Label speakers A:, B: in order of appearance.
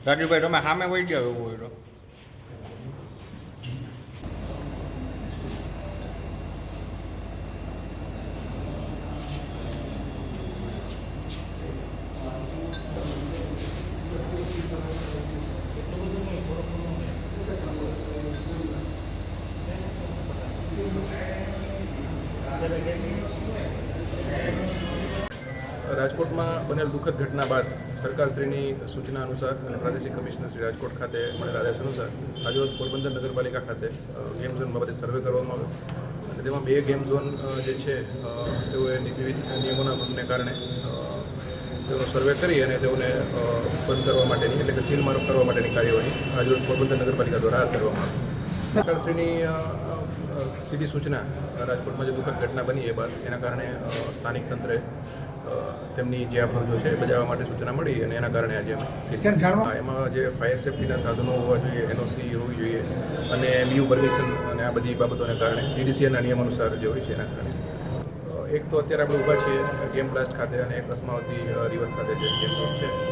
A: રાજુભાઈ તમે સામે વહી ગયા એવું હોય તો રાજકોટમાં બનેલ દુઃખદ ઘટના બાદ સરકારશ્રીની સૂચના અનુસાર અને પ્રાદેશિક કમિશનર શ્રી રાજકોટ ખાતે મળેલ આદેશ અનુસાર આજરોજ પોરબંદર નગરપાલિકા ખાતે ગેમ ઝોન બાબતે સર્વે કરવામાં આવ્યો અને તેમાં 2 ગેમ ઝોન જે છે તેઓએ વિવિધ નિયમોના ભંગને કારણે તેઓનો સર્વે કરી અને તેઓને બંધ કરવા માટેની એટલે કે સીલ માર્ક કરવા માટેની કાર્યવાહી આજરોજ પોરબંદર નગરપાલિકા દ્વારા હાથ ધરવામાં આવી. સરકારશ્રીની સીધી સૂચના રાજકોટમાં જે દુઃખદ ઘટના બની એ બાદ એના કારણે સ્થાનિક તંત્રે તેમની જે આ ફરજો છે એ બજાવવા માટે સૂચના મળી અને એના કારણે આજે એમાં જે ફાયર સેફ્ટીના સાધનો હોવા જોઈએ, એનઓસી હોવી જોઈએ અને બીયુ પરમિશન અને આ બધી બાબતોને કારણે ડીડીસીએના નિયમ અનુસાર જે હોય છે એના કારણે એક તો અત્યારે આપણે ઊભા છીએ ગેમ બ્લાસ્ટ ખાતે અને એક અસ્માવતી રિવર ખાતે જે ગેમ ઝોન છે